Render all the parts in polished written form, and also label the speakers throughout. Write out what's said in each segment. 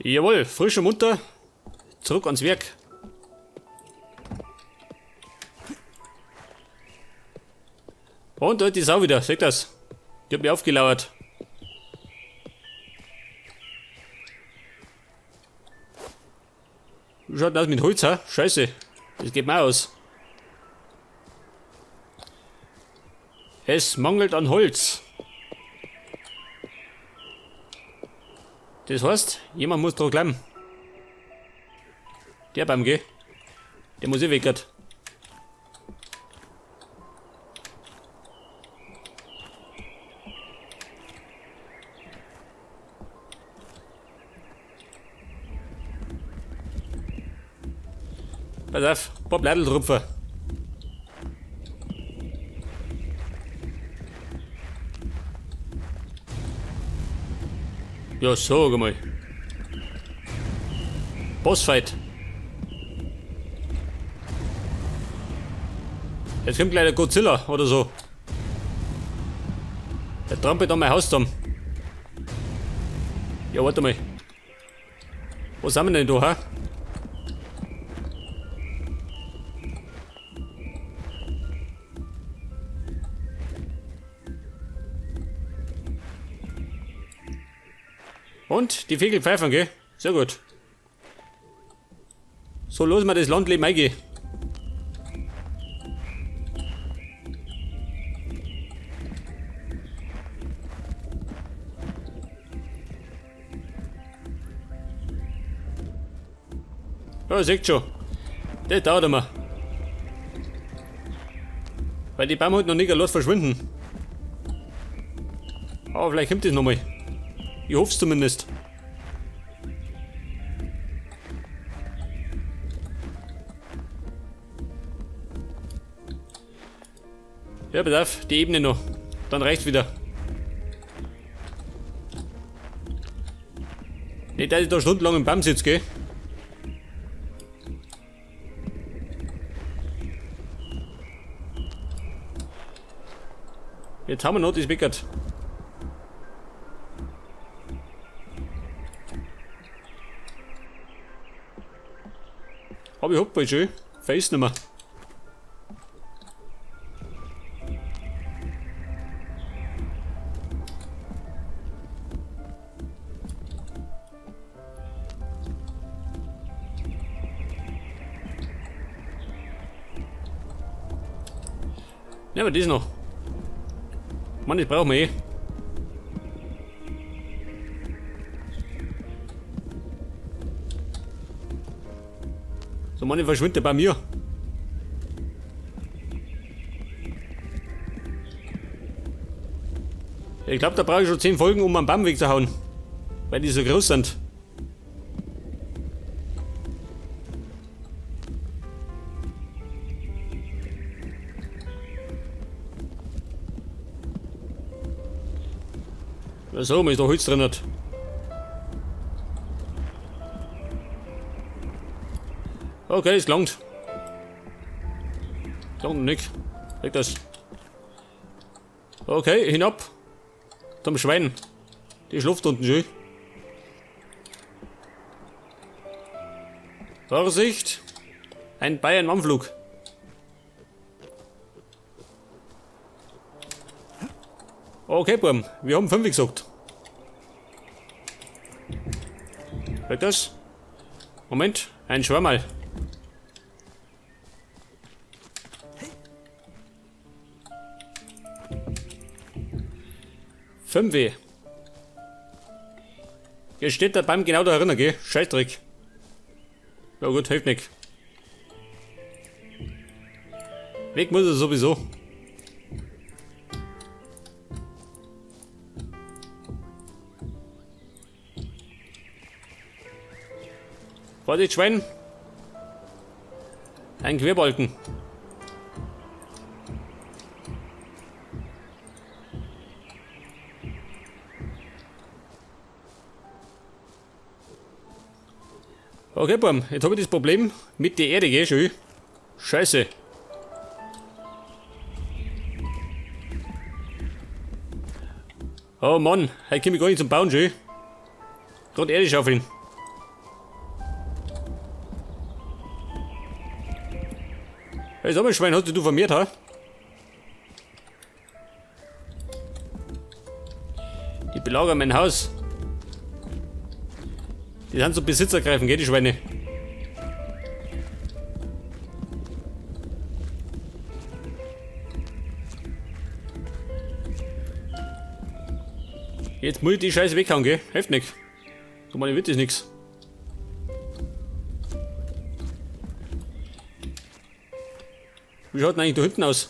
Speaker 1: Jawohl, frisch und munter. Zurück ans Werk. Und da ist die Sau wieder, seht das? Die hat mich aufgelauert. Wie schaut denn das mit Holz, ha? Scheiße. Das geht mir aus. Es mangelt an Holz. Das heißt, jemand muss drauf bleiben. Der Baum, gell? Der muss weg. Pass auf, ein paar Blätteltropfen. Ja, sag mal. Bossfight. Jetzt kommt gleich der Godzilla oder so. Der trampelt an mein Haus zusammen. Ja, warte mal. Wo sind wir denn da, ha? Und? Die Vögel pfeifen, gell? Sehr gut. So, los mal das Landleben eingehen. Ja, seht schon. Das dauert immer. Weil die Baum hat noch nicht los verschwinden. Aber vielleicht kommt das nochmal. Ich hoffe es zumindest. Ja, pass auf, die Ebene noch. Dann reicht's wieder. Nicht, dass ich da stundenlang im Baum sitze, gell? Jetzt haben wir noch das Wickert. Aber ich hab bald schön. Weiß nicht mehr. Nehmen wir das noch. Mann, das brauchen wir eh. So, Mann, verschwindet bei mir. Ich glaube, da brauche ich schon 10 Folgen, um einen Baum wegzuhauen. Weil die so groß sind. So, man ist da Holz drin hat. Okay, es langt. Langt noch nicht. Weg das. Okay, hinab. Zum Schwein. Die schläft unten schön. Vorsicht. Ein Bayern-Anflug. Okay, Burm. Wir haben 5 gesagt. Weg das. Moment. Ein Schwammerl. Fünf. Jetzt steht der Baum genau da drinnen, gell? Scheißdreck. Ja gut, hilft nicht. Weg muss er sowieso. Vorsicht, Schwein. Ein Querbalken. Okay, Burm, jetzt habe ich das Problem mit der Erde, gell, schön. Scheiße. Oh Mann, heute komme ich gar nicht zum Bauen, schön. Gerade Erde schaufeln. Hey, Sommerschwein, hast du vermehrt, ha? Die belagern mein Haus. Die sind so besitzergreifend, gell, die Schweine. Jetzt muss ich die Scheiße weghauen, gell? Hilft nicht. So meine wird das nix. Wie schaut denn eigentlich da hinten aus?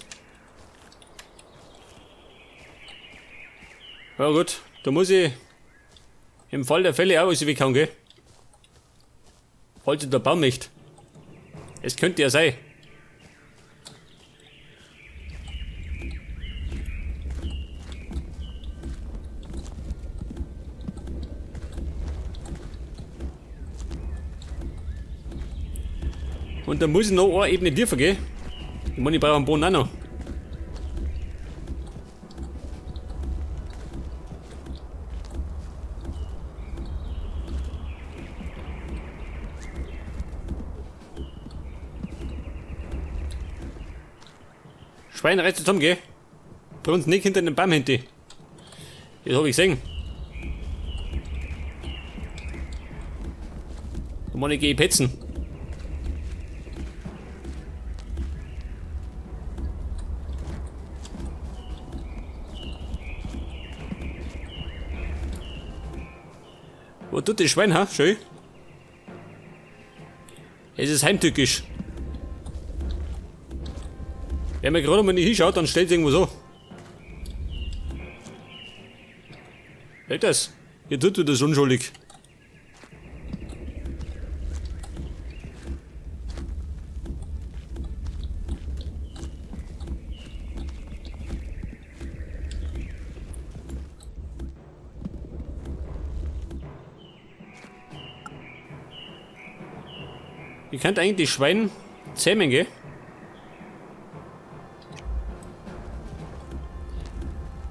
Speaker 1: Ja gut, da muss ich im Fall der Fälle auch alles weghauen, gell? Falls der Baum nicht. Es könnte ja sein. Und dann muss ich noch eine Ebene tiefer gehen. Ich meine, ich brauche einen Boden auch noch. Schwein, reißt zusammen, geh. Bei uns nicht hinter den Baum hinter. Das habe ich gesehen. Da muss ich gehen petzen. Wo tut das Schwein, ha? Schön. Es ist heimtückisch. Wenn man gerade mal nicht hinschaut, dann stellt es irgendwo so. Hört das? Hier tut das unschuldig. Ich könnte eigentlich die Schweine zähmen, gell?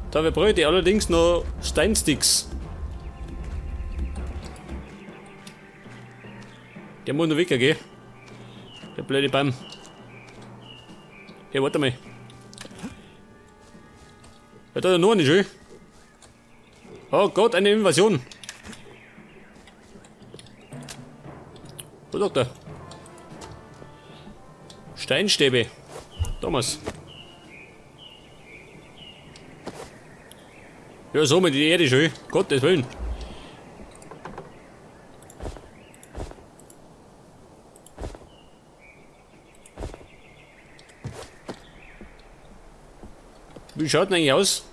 Speaker 1: Dafür bräuchte ich allerdings noch Steinsticks. Der muss noch weg, gell? Der blöde Baum. Hey, warte mal. Ja, da ist noch eine schön. Oh Gott, eine Invasion. Was sagt er? Steinstäbe. Thomas. Ja, so mit die Erde schön. Gottes Willen. Wie schaut denn eigentlich aus?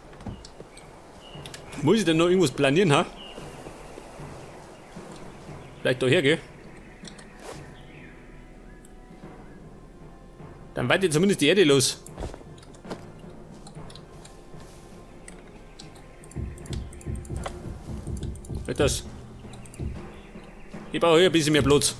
Speaker 1: Muss ich denn noch irgendwas planieren, ha? Vielleicht da her, gell? Dann weit ich zumindest die Erde los. Hört das? Ich brauche hier ein bisschen mehr Platz.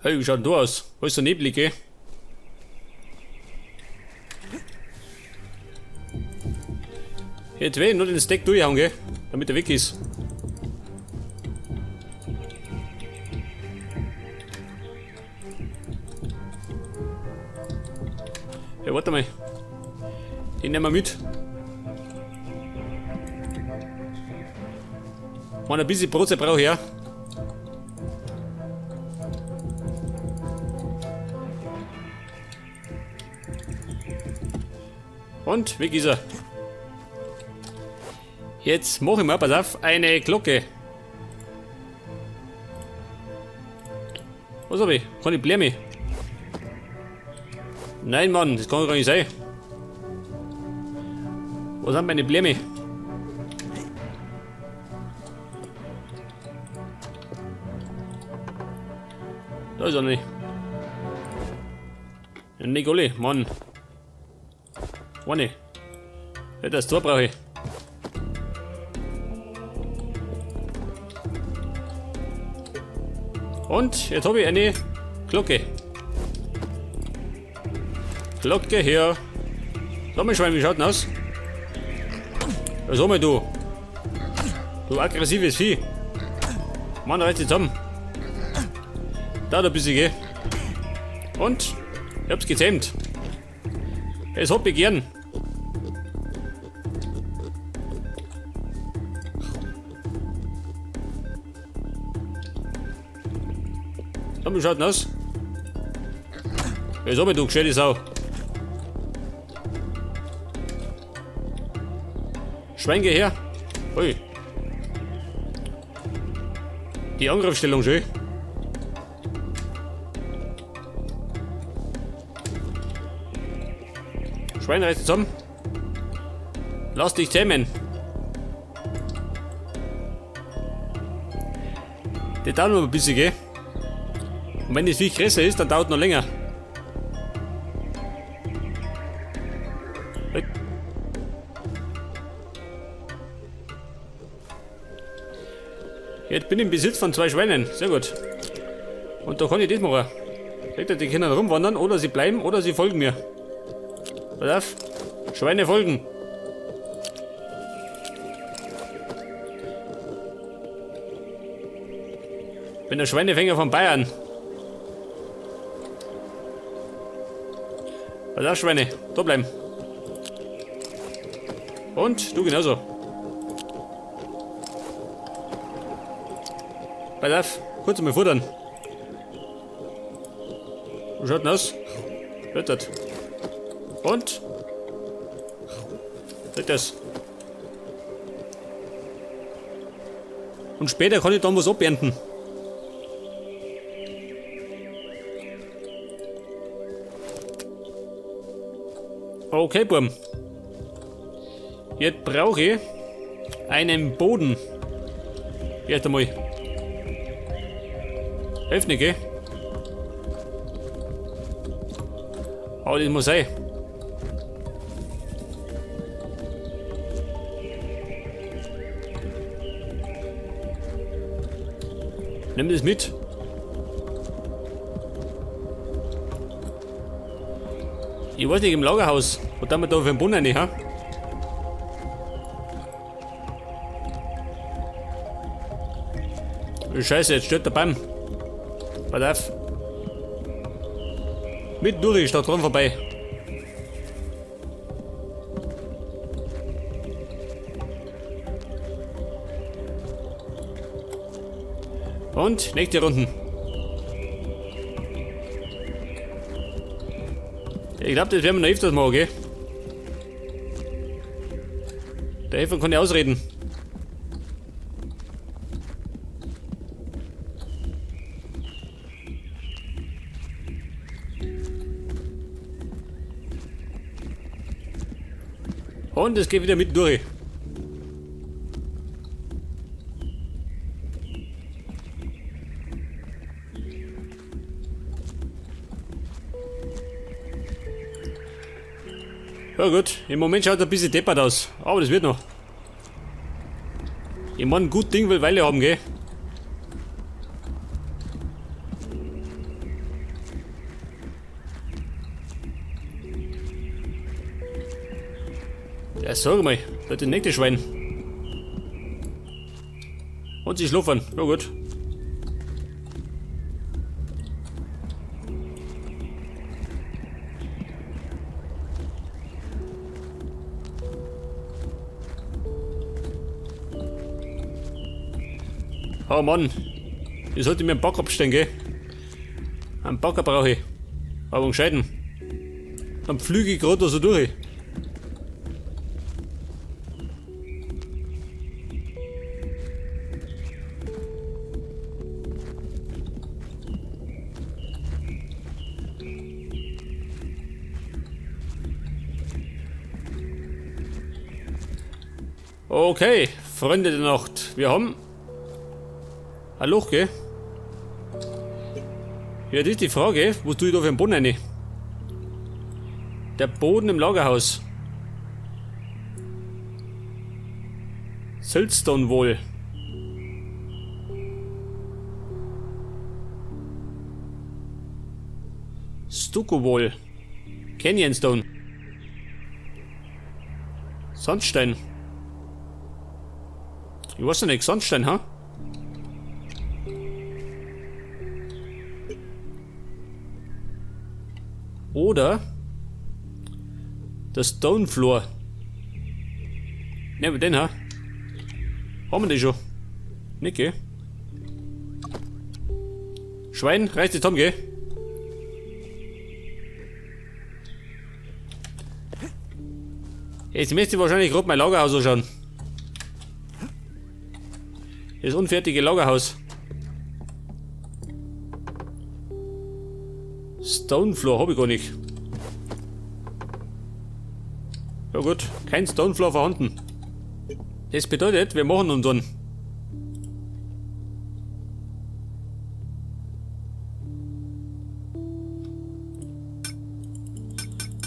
Speaker 1: Hey, wie schaut denn da aus? Wo ist der neblig, gell? Jetzt will ich nur den Stack durchhauen, gell? Damit er weg ist. Ja, warte mal. Den nehmen wir mit. Mann, ein bisschen Brot brauche ich ja. Und weg ist er. Jetzt mache ich mal, pass auf, eine Glocke. Was habe ich? Kann ich Bläme? Nein, Mann, das kann doch gar nicht sein. Wo sind meine Bläme? Da ist er nicht. Ja, nicht alle, Mann. Eine. Ja, das Tor brauche ich. Und jetzt habe ich eine Glocke. Glocke her. Sag mal, Schwein, wie schaut denn aus? Was sag mal, du? Du aggressives Vieh. Mann, reiß dich zusammen. Da ein bisschen, geh. Und? Ich hab's gezähmt. Es hat Begehren. Wie schaut denn aus? Was hab ich, du gescheite Sau? Schwein, geh her. Ui. Die Angriffsstellung schön. Schwein, reiß dich zusammen. Lass dich zähmen. Das dauert noch ein bisschen, gell? Und wenn das Viech größer ist, dann dauert es noch länger. Jetzt bin ich im Besitz von 2 Schweinen. Sehr gut. Und da kann ich das machen. Die können rumwandern, oder sie bleiben, oder sie folgen mir. Pass auf. Schweine folgen. Ich bin der Schweinefänger von Bayern. Pass auf, Schweine. Da bleiben. Und du genauso. Pass auf. Kurz mal futtern. Wie schaut denn aus? Hört. Und? Seht das. Und später kann ich dann was abernten. Okay, Burm. Jetzt brauche ich einen Boden. Erst einmal. Öffne, gell? Aber das muss sein. Nimm das mit. Ich weiß nicht, im Lagerhaus. Was haben wir da für einen Brunnen rein, ha? Scheiße, jetzt steht der Baum. Pass auf. Mit durch, statt dran vorbei. Und nächste Runden. Ich glaube, das werden wir noch öfters machen, gell? Der Helfer kann ja ausreden. Und es geht wieder mit durch. Ja gut, im Moment schaut er ein bisschen deppert aus, aber das wird noch. Ich meine, gut Ding will Weile haben, gell? Ja, sag mal, da den nächsten Schwein. Und sie schlafen, ja gut. Oh Mann, ich sollte mir einen Back abstellen, gell? Einen Backer brauche ich. Aber einen gescheiten. Dann flüge ich gerade so durch. Okay, Freunde der Nacht, wir haben ein Loch, gell? Ja, das ist die Frage, was tue ich da für einen Boden rein? Der Boden im Lagerhaus. Siltstone wohl. Stucco wohl. Canyon Stone. Sandstein. Ich weiß nicht, Sandstein, ha? Oder der Stone Floor. Nehmen wir den, ha? Haben wir den schon? Nicht, gell? Schwein, reiß die Tom, gell? Jetzt müsst ihr wahrscheinlich grob mein Lagerhaus anschauen. Das unfertige Lagerhaus. Stonefloor habe ich gar nicht. Ja gut, kein Stonefloor vorhanden. Das bedeutet, wir machen unseren.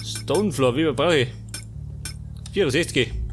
Speaker 1: Stonefloor, wie viel brauche ich? 64.